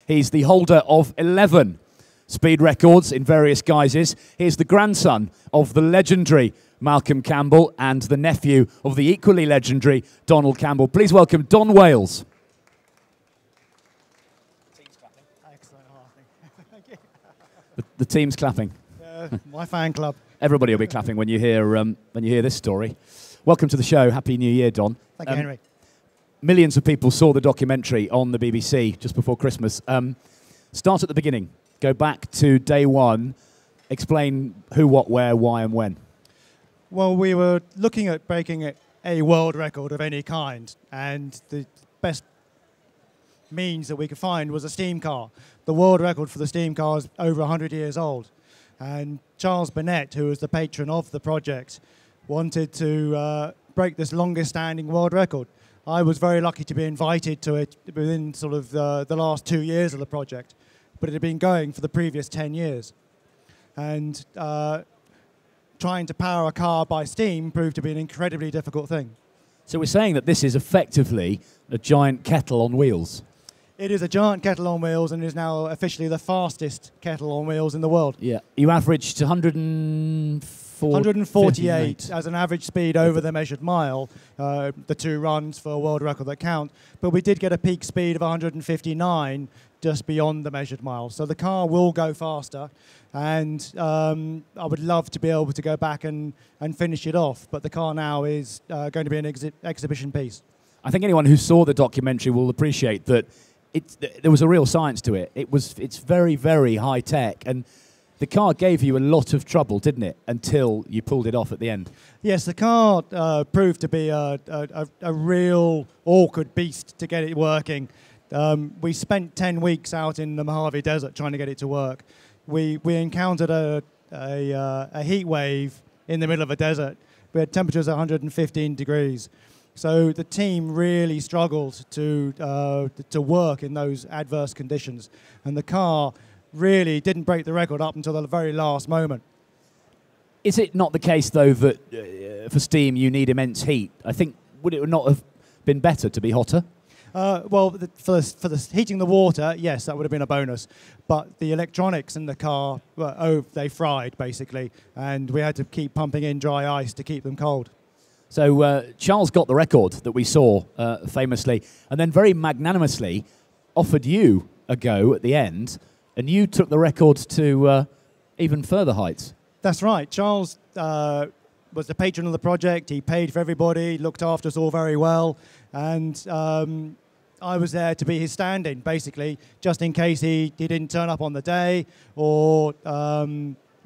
He's the holder of 11 speed records in various guises. He's the grandson of the legendary Malcolm Campbell and the nephew of the equally legendary Donald Campbell. Please welcome Don Wales. The team's clapping. My fan club. Everybody will be clapping when you hear this story. Welcome to the show. Happy New Year, Don. Thank you, Henry. Millions of people saw the documentary on the BBC just before Christmas. Start at the beginning. Go back to day one. Explain who, what, where, why, and when. Well, we were looking at breaking a world record of any kind, and the best means that we could find was a steam car. The world record for the steam car is over 100 years old. And Charles Burnett, who was the patron of the project, wanted to break this longest standing world record. I was very lucky to be invited to it within sort of the last 2 years of the project, but it had been going for the previous 10 years. And trying to power a car by steam proved to be an incredibly difficult thing. So we're saying that this is effectively a giant kettle on wheels. It is a giant kettle on wheels and is now officially the fastest kettle on wheels in the world. Yeah, you averaged 148 as an average speed over the measured mile, the two runs for a world record that count. But we did get a peak speed of 159 just beyond the measured mile. So the car will go faster, and I would love to be able to go back and finish it off. But the car now is going to be an exhibition piece. I think anyone who saw the documentary will appreciate that there was a real science to it. It's very, very high tech, and the car gave you a lot of trouble, didn't it, until you pulled it off at the end? Yes, the car proved to be a real awkward beast to get it working. We spent 10 weeks out in the Mojave Desert trying to get it to work. We encountered a heat wave in the middle of a desert. We had temperatures at 115 degrees. So the team really struggled to work in those adverse conditions. And the car really didn't break the record up until the very last moment. Is it not the case, though, that for steam you need immense heat? I think, would it not have been better to be hotter? Well, for the heating the water, yes, that would have been a bonus. But the electronics in the car, they fried, basically. And we had to keep pumping in dry ice to keep them cold. So Charles got the record that we saw famously, and then very magnanimously offered you a go at the end, and you took the record to even further heights. That's right. Charles was the patron of the project. He paid for everybody, looked after us all very well, and I was there to be his stand-in, basically, just in case he didn't turn up on the day or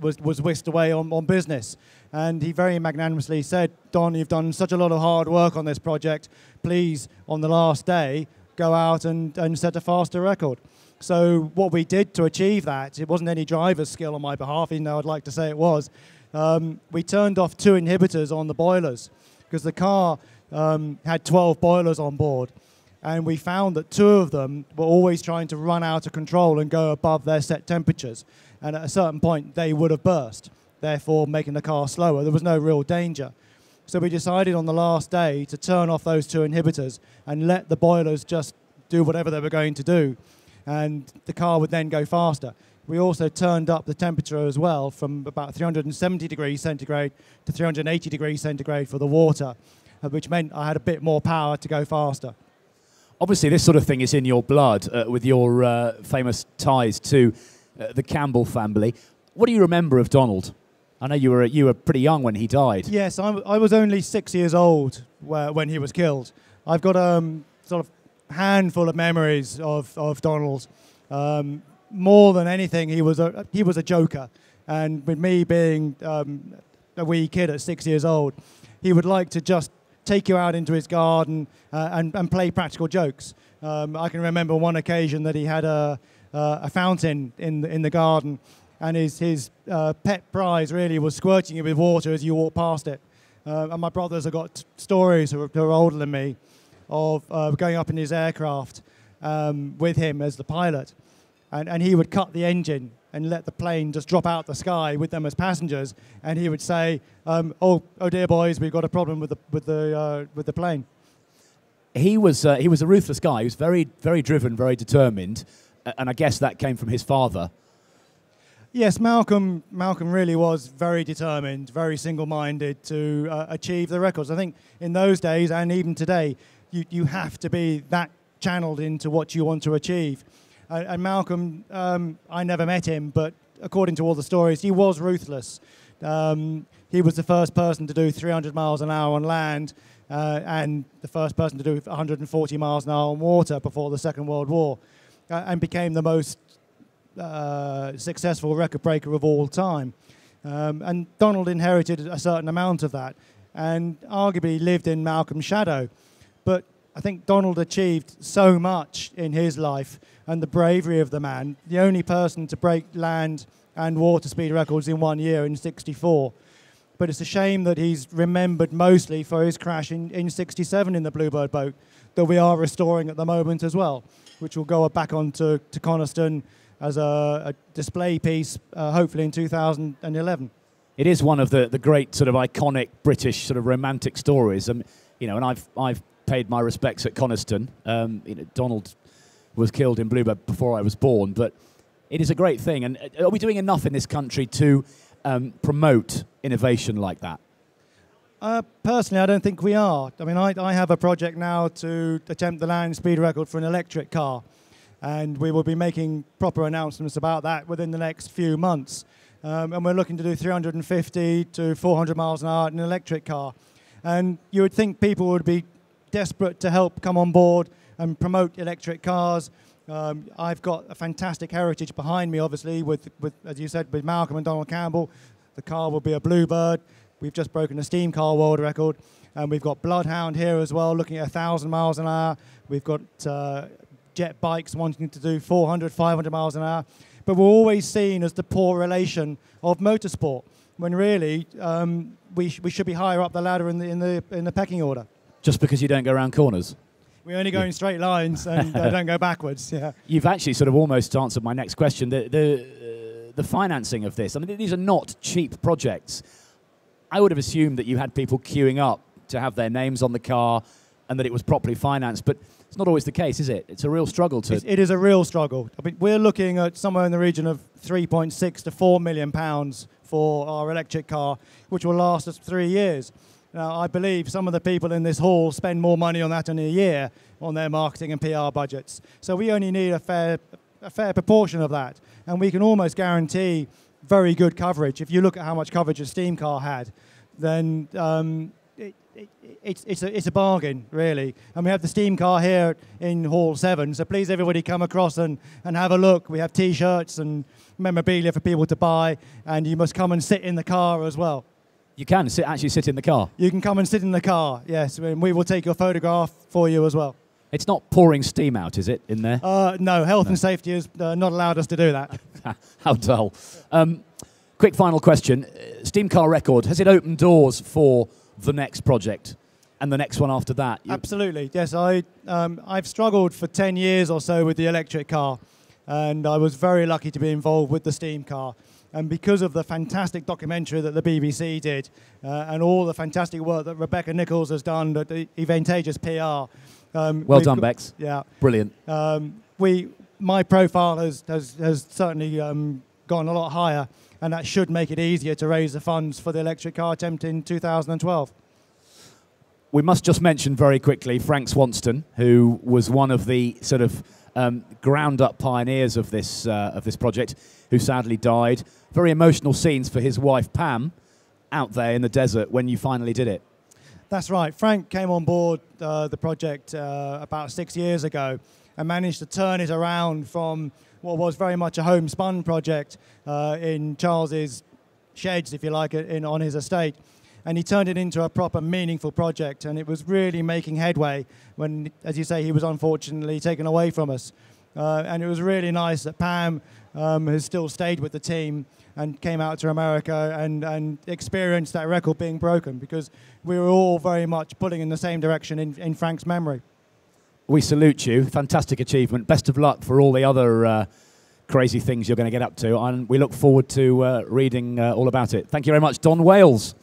was whisked away on business. And he very magnanimously said, Don, you've done such a lot of hard work on this project. Please, on the last day, go out and set a faster record. So what we did to achieve that, it wasn't any driver's skill on my behalf, even though I'd like to say it was. We turned off 2 inhibitors on the boilers because the car had 12 boilers on board. And we found that 2 of them were always trying to run out of control and go above their set temperatures. And at a certain point, they would have burst, therefore making the car slower. There was no real danger. So we decided on the last day to turn off those 2 inhibitors and let the boilers just do whatever they were going to do. And the car would then go faster. We also turned up the temperature as well from about 370 degrees centigrade to 380 degrees centigrade for the water, which meant I had a bit more power to go faster. Obviously, this sort of thing is in your blood with your famous ties to the Campbell family. What do you remember of Donald? I know you were pretty young when he died. Yes, I was only 6 years old when he was killed. I've got a sort of handful of memories of Donald. More than anything, he was a joker. And with me being a wee kid at 6 years old, he would like to just take you out into his garden and play practical jokes. I can remember one occasion that he had a fountain in the garden, and his pet prize really was squirting you with water as you walk past it. And my brothers have got stories who are older than me of going up in his aircraft with him as the pilot, and he would cut the engine and let the plane just drop out the sky with them as passengers, and he would say, "Oh dear boys, we've got a problem with the plane." He was a ruthless guy. He was very, very driven, very determined. and I guess that came from his father. Yes, Malcolm really was very determined, very single-minded to achieve the records. I think in those days and even today, you have to be that channeled into what you want to achieve. And Malcolm, I never met him, but according to all the stories, he was ruthless. He was the first person to do 300 miles an hour on land and the first person to do 140 miles an hour on water before the Second World War, and became the most successful record breaker of all time. And Donald inherited a certain amount of that and arguably lived in Malcolm's shadow. But I think Donald achieved so much in his life, and the bravery of the man, the only person to break land and water speed records in 1 year in '64. But it's a shame that he's remembered mostly for his crash in '67 in the Bluebird boat that we are restoring at the moment as well, which will go back onto Coniston as a display piece, hopefully in 2011. It is one of the great sort of iconic British sort of romantic stories, and I've paid my respects at Coniston. Donald was killed in Bluebird before I was born, but it is a great thing. And are we doing enough in this country to promote innovation like that? Personally, I don't think we are. I mean, I have a project now to attempt the land speed record for an electric car, and we will be making proper announcements about that within the next few months. And we're looking to do 350 to 400 miles an hour in an electric car. And you would think people would be desperate to help come on board and promote electric cars. I've got a fantastic heritage behind me, obviously, with as you said, with Malcolm and Donald Campbell. The car will be a Bluebird. We've just broken a steam car world record. And we've got Bloodhound here as well, looking at 1,000 miles an hour. We've got jet bikes wanting to do 400, 500 miles an hour. But we're always seen as the poor relation of motorsport, when really we should be higher up the ladder in the pecking order. Just because you don't go around corners? We only go in straight lines and don't go backwards. Yeah. You've actually sort of almost answered my next question. The financing of this. I mean, these are not cheap projects. I would have assumed that you had people queuing up to have their names on the car and that it was properly financed, but it's not always the case, is it? It's a real struggle to... It is a real struggle. I mean, we're looking at somewhere in the region of 3.6 to 4 million pounds for our electric car, which will last us 3 years. Now, I believe some of the people in this hall spend more money on that in a year on their marketing and PR budgets. So we only need a fair proportion of that. And we can almost guarantee very good coverage. If you look at how much coverage a steam car had, then it's a bargain, really. And we have the steam car here in Hall 7, so please everybody come across and have a look. We have T-shirts and memorabilia for people to buy, and you must come and sit in the car as well. You can actually sit in the car? You can come and sit in the car, yes, and we will take your photograph for you as well. It's not pouring steam out, is it, in there? No, health and safety has not allowed us to do that. How dull. Quick final question. Steam car record, has it opened doors for the next project and the next one after that? Absolutely, yes. I've struggled for 10 years or so with the electric car, and I was very lucky to be involved with the steam car. And because of the fantastic documentary that the BBC did and all the fantastic work that Rebecca Nichols has done at the Eventageous PR. Well done, Bex. Yeah. Brilliant. My profile has certainly gone a lot higher, and that should make it easier to raise the funds for the electric car attempt in 2012. We must just mention very quickly Frank Swanton, who was one of the sort of ground-up pioneers of this project, who sadly died. Very emotional scenes for his wife, Pam, out there in the desert when you finally did it. That's right. Frank came on board the project about 6 years ago and managed to turn it around from what was very much a homespun project in Charles's sheds, if you like, on his estate. And he turned it into a proper meaningful project, and it was really making headway when, as you say, he was unfortunately taken away from us. And it was really nice that Pam has still stayed with the team and came out to America and experienced that record being broken, because we were all very much pulling in the same direction in Frank's memory. We salute you. Fantastic achievement. Best of luck for all the other crazy things you're going to get up to, and we look forward to reading all about it. Thank you very much, Don Wales.